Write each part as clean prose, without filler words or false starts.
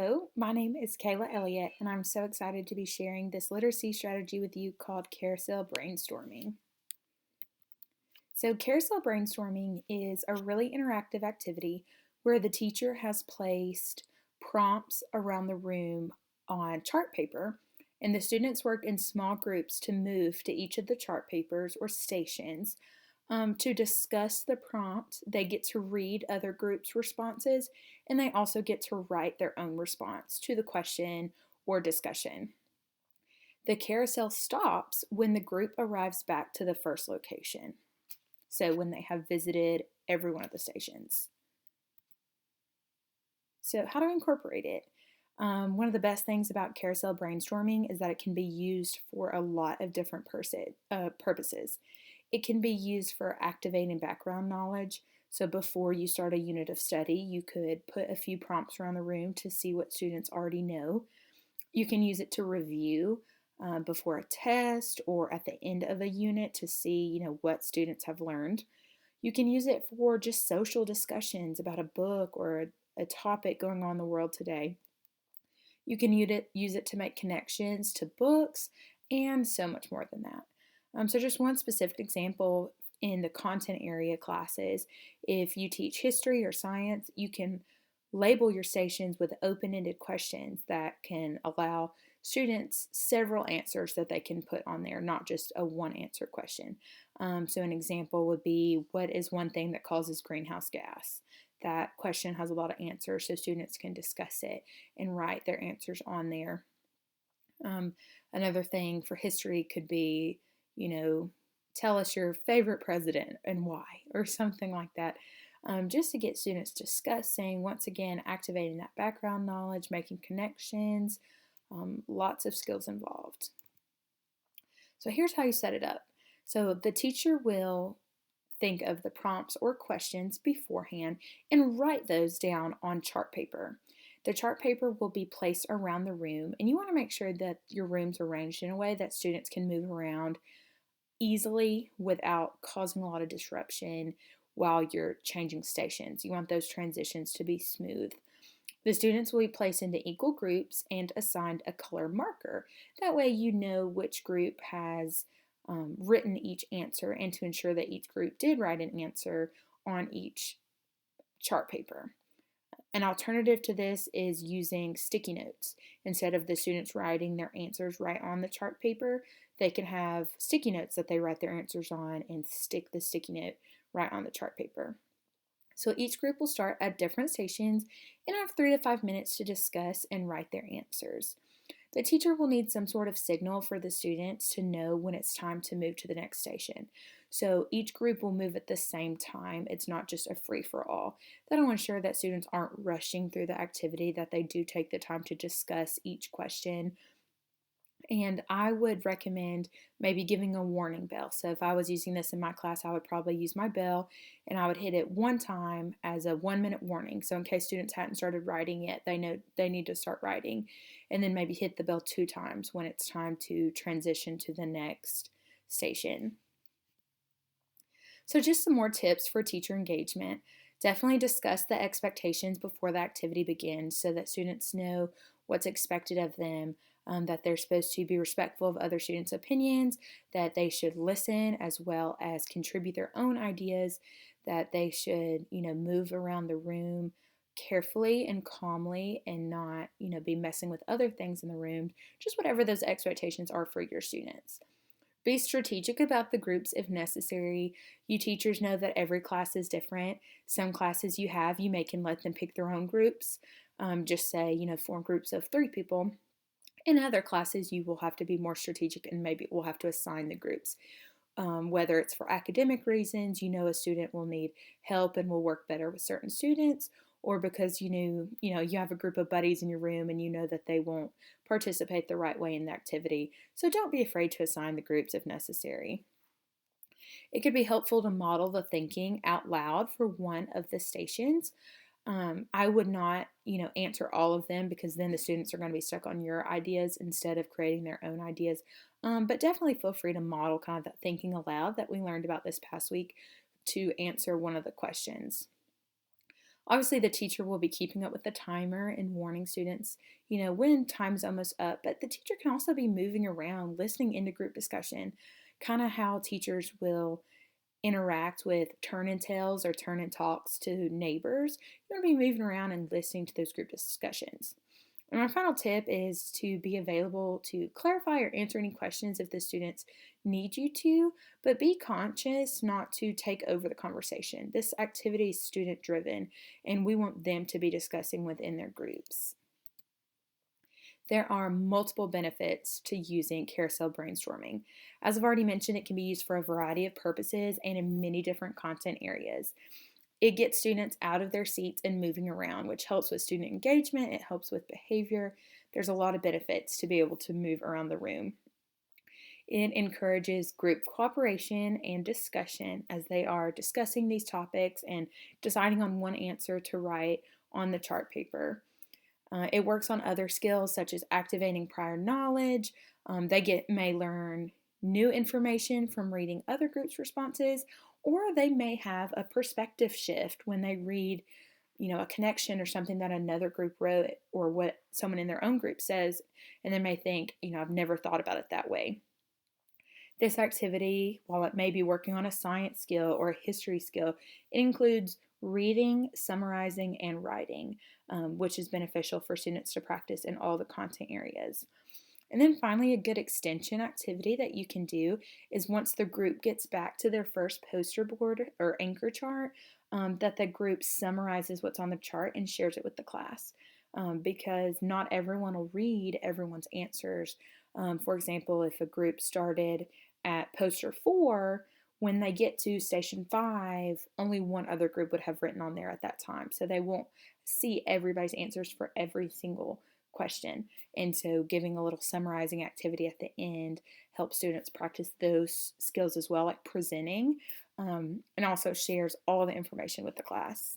Hello, my name is Kayla Elliott, and I'm so excited to be sharing this literacy strategy with you called Carousel Brainstorming. So, Carousel Brainstorming is a really interactive activity where the teacher has placed prompts around the room on chart paper, and the students work in small groups to move to each of the chart papers or stations to discuss the prompt. They get to read other groups' responses, and they also get to write their own response to the question or discussion. The carousel stops when the group arrives back to the first location, so when they have visited every one of the stations. So, how to incorporate it? One of the best things about carousel brainstorming is that it can be used for a lot of different purposes. It can be used for activating background knowledge. So before you start a unit of study, you could put a few prompts around the room to see what students already know. You can use it to review before a test or at the end of a unit to see, what students have learned. You can use it for just social discussions about a book or a topic going on in the world today. You can use it to make connections to books and so much more than that. So, just one specific example in the content area classes, if you teach history or science, you can label your stations with open ended questions that can allow students several answers that they can put on there, not just a one answer question. So, an example would be, what is one thing that causes greenhouse gas? That question has a lot of answers, so students can discuss it and write their answers on there. Um, Another thing for history could be, tell us your favorite president and why, or something like that. Just to get students discussing, once again, activating that background knowledge, making connections, lots of skills involved. So here's how you set it up. So the teacher will think of the prompts or questions beforehand and write those down on chart paper. The chart paper will be placed around the room, and you want to make sure that your room's arranged in a way that students can move around easily without causing a lot of disruption while you're changing stations. You want those transitions to be smooth. The students will be placed into equal groups and assigned a color marker. That way, you know which group has written each answer, and to ensure that each group did write an answer on each chart paper. An alternative to this is using sticky notes. Instead of the students writing their answers right on the chart paper, they can have sticky notes that they write their answers on and stick the sticky note right on the chart paper. So each group will start at different stations and have 3 to 5 minutes to discuss and write their answers. The teacher will need some sort of signal for the students to know when it's time to move to the next station. So each group will move at the same time. It's not just a free for all. That'll ensure that students aren't rushing through the activity, that they do take the time to discuss each question. And I would recommend maybe giving a warning bell. So if I was using this in my class, I would probably use my bell and I would hit it one time as a 1 minute warning. So in case students hadn't started writing yet, they know they need to start writing. And then maybe hit the bell 2 times when it's time to transition to the next station. So just some more tips for teacher engagement. Definitely discuss the expectations before the activity begins so that students know what's expected of them, that they're supposed to be respectful of other students' opinions, that they should listen as well as contribute their own ideas, that they should, move around the room carefully and calmly and not, be messing with other things in the room, just whatever those expectations are for your students. Be strategic about the groups if necessary. You teachers know that every class is different. Some classes you may can let them pick their own groups. Just say, form groups of 3 people. In other classes, you will have to be more strategic and maybe we'll have to assign the groups. Whether it's for academic reasons, a student will need help and will work better with certain students, or because you have a group of buddies in your room and you know that they won't participate the right way in the activity. So don't be afraid to assign the groups if necessary. It could be helpful to model the thinking out loud for one of the stations. I would not, answer all of them because then the students are going to be stuck on your ideas instead of creating their own ideas. But definitely feel free to model kind of that thinking aloud that we learned about this past week to answer one of the questions. Obviously, the teacher will be keeping up with the timer and warning students, when time's almost up, but the teacher can also be moving around, listening into group discussion, kind of how teachers will interact with turn and tells or turn and talks to neighbors. You want to be moving around and listening to those group discussions. And my final tip is to be available to clarify or answer any questions if the students need you to, but be conscious not to take over the conversation. This activity is student driven, and we want them to be discussing within their groups. There are multiple benefits to using carousel brainstorming. As I've already mentioned, it can be used for a variety of purposes and in many different content areas. It gets students out of their seats and moving around, which helps with student engagement. It helps with behavior. There's a lot of benefits to be able to move around the room. It encourages group cooperation and discussion as they are discussing these topics and deciding on one answer to write on the chart paper. It works on other skills such as activating prior knowledge. They may learn new information from reading other groups' responses, or they may have a perspective shift when they read, a connection or something that another group wrote or what someone in their own group says, and they may think, I've never thought about it that way. This activity, while it may be working on a science skill or a history skill, it includes reading, summarizing, and writing, which is beneficial for students to practice in all the content areas. And then finally, a good extension activity that you can do is once the group gets back to their first poster board or anchor chart, that the group summarizes what's on the chart and shares it with the class. Because not everyone will read everyone's answers. For example, if a group started at poster 4, when they get to station 5, only one other group would have written on there at that time. So they won't see everybody's answers for every single question. And so giving a little summarizing activity at the end helps students practice those skills as well, like presenting, and also shares all the information with the class.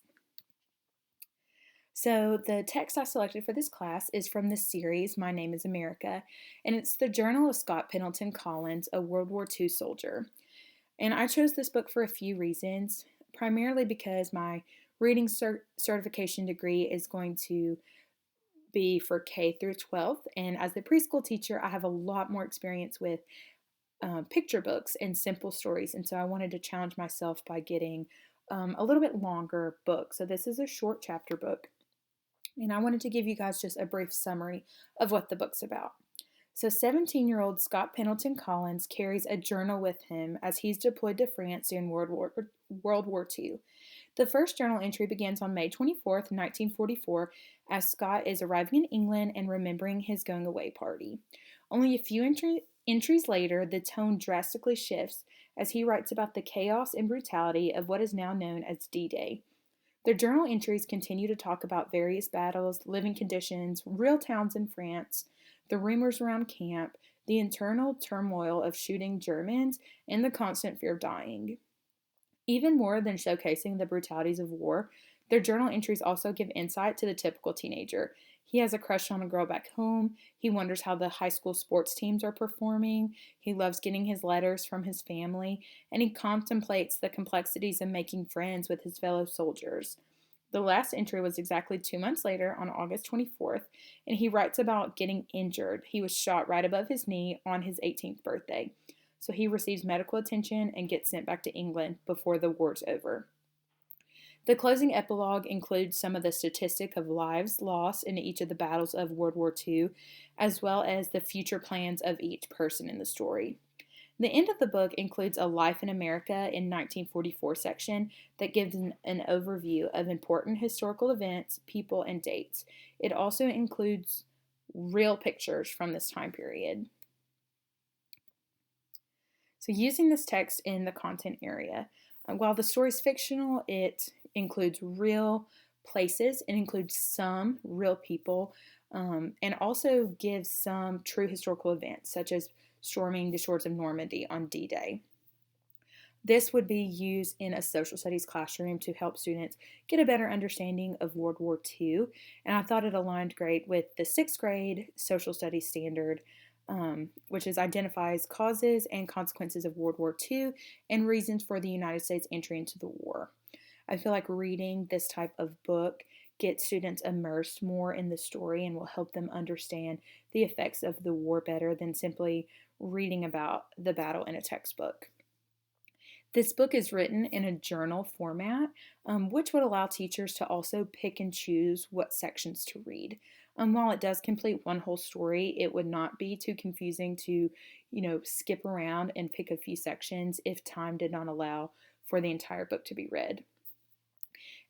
So the text I selected for this class is from the series My Name is America, and it's the journal of Scott Pendleton Collins, a World War II soldier. And I chose this book for a few reasons, primarily because my reading certification degree is going to be for K through 12th, and as the preschool teacher, I have a lot more experience with picture books and simple stories, and so I wanted to challenge myself by getting a little bit longer book. So this is a short chapter book. And I wanted to give you guys just a brief summary of what the book's about. So 17-year-old Scott Pendleton Collins carries a journal with him as he's deployed to France during World War II. The first journal entry begins on May 24th, 1944, as Scott is arriving in England and remembering his going away party. Only a few entries later, the tone drastically shifts as he writes about the chaos and brutality of what is now known as D-Day. The journal entries continue to talk about various battles, living conditions, real towns in France, the rumors around camp, the internal turmoil of shooting Germans, and the constant fear of dying. Even more than showcasing the brutalities of war, their journal entries also give insight to the typical teenager. He has a crush on a girl back home. He wonders how the high school sports teams are performing. He loves getting his letters from his family, and he contemplates the complexities of making friends with his fellow soldiers. The last entry was exactly 2 months later on August 24th, and he writes about getting injured. He was shot right above his knee on his 18th birthday. So he receives medical attention and gets sent back to England before the war's over. The closing epilogue includes some of the statistic of lives lost in each of the battles of World War II, as well as the future plans of each person in the story. The end of the book includes a Life in America in 1944 section that gives an overview of important historical events, people, and dates. It also includes real pictures from this time period. So using this text in the content area, while the story is fictional, it includes real places, it includes some real people, and also gives some true historical events, such as storming the shores of Normandy on D-Day. This would be used in a social studies classroom to help students get a better understanding of World War II, and I thought it aligned great with the 6th grade social studies standard, which identifies causes and consequences of World War II and reasons for the United States entry into the war. I feel like reading this type of book gets students immersed more in the story and will help them understand the effects of the war better than simply reading about the battle in a textbook. This book is written in a journal format, which would allow teachers to also pick and choose what sections to read. While it does complete one whole story, it would not be too confusing to, skip around and pick a few sections if time did not allow for the entire book to be read.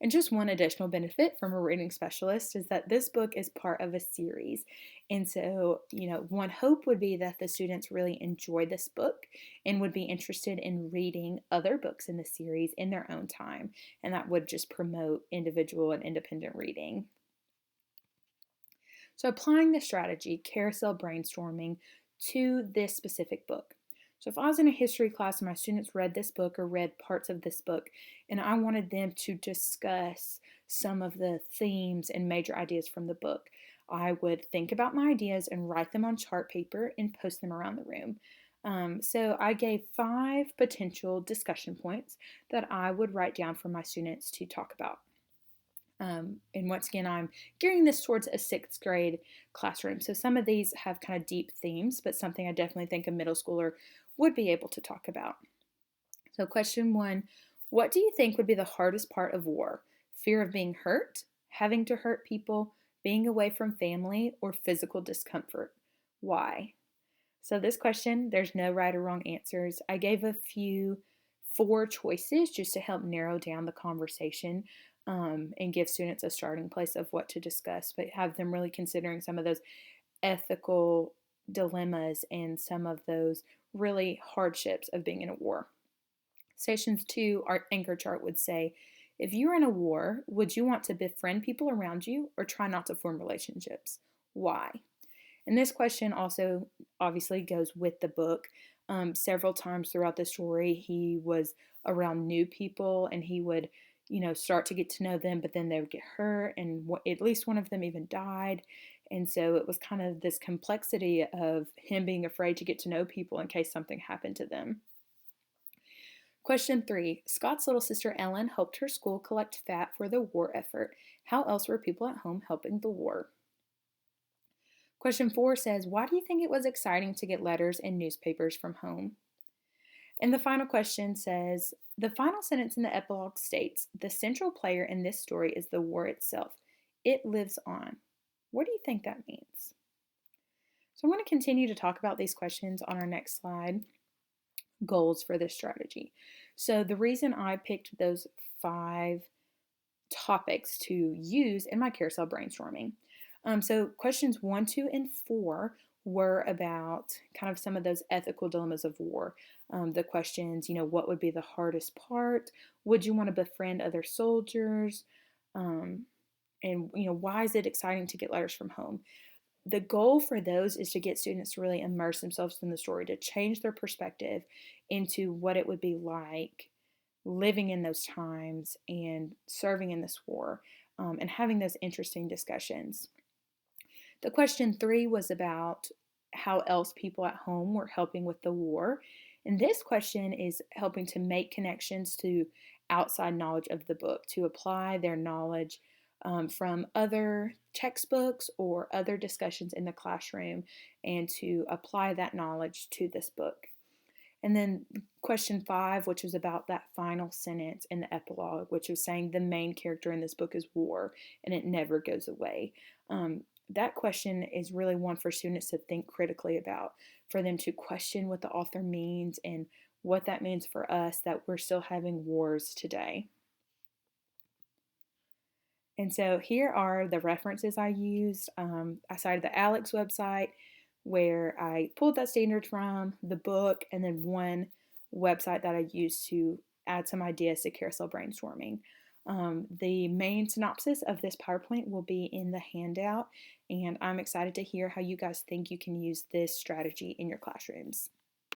And just one additional benefit from a reading specialist is that this book is part of a series. And so, one hope would be that the students really enjoy this book and would be interested in reading other books in the series in their own time. And that would just promote individual and independent reading. So, applying the strategy, carousel brainstorming, to this specific book. So, if I was in a history class and my students read this book or read parts of this book, and I wanted them to discuss some of the themes and major ideas from the book, I would think about my ideas and write them on chart paper and post them around the room. So, I gave 5 potential discussion points that I would write down for my students to talk about. And once again, I'm gearing this towards a 6th grade classroom. So some of these have kind of deep themes, but something I definitely think a middle schooler would be able to talk about. So, question 1, what do you think would be the hardest part of war? Fear of being hurt, having to hurt people, being away from family, or physical discomfort? Why? So, this question, there's no right or wrong answers. I gave a few 4 choices just to help narrow down the conversation, and give students a starting place of what to discuss, but have them really considering some of those ethical dilemmas and some of those really hardships of being in a war. Stations 2, our anchor chart would say, if you were in a war, would you want to befriend people around you or try not to form relationships? Why? And this question also obviously goes with the book. Several times throughout the story, he was around new people and he would, start to get to know them, but then they would get hurt, and at least one of them even died. And so it was kind of this complexity of him being afraid to get to know people in case something happened to them. Question 3, Scott's little sister Ellen helped her school collect fat for the war effort. How else were people at home helping the war? Question 4 says, why do you think it was exciting to get letters and newspapers from home? And the final question says, the final sentence in the epilogue states, the central player in this story is the war itself. It lives on. What do you think that means? So I'm going to continue to talk about these questions on our next slide, goals for this strategy. So the reason I picked those 5 topics to use in my carousel brainstorming. So questions 1, 2, and 4 were about kind of some of those ethical dilemmas of war. The questions, what would be the hardest part? Would you want to befriend other soldiers? And why is it exciting to get letters from home? The goal for those is to get students to really immerse themselves in the story, to change their perspective into what it would be like living in those times and serving in this war, and having those interesting discussions. The question 3 was about how else people at home were helping with the war. And this question is helping to make connections to outside knowledge of the book, to apply their knowledge from other textbooks or other discussions in the classroom, and to apply that knowledge to this book. And then question 5, which was about that final sentence in the epilogue, which was saying the main character in this book is war and it never goes away. That question is really one for students to think critically about, for them to question what the author means and what that means for us, that we're still having wars today. And so here are the references I used. I cited the Alex website, where I pulled that standard from, the book, and then one website that I used to add some ideas to carousel brainstorming. The main synopsis of this PowerPoint will be in the handout, and I'm excited to hear how you guys think you can use this strategy in your classrooms.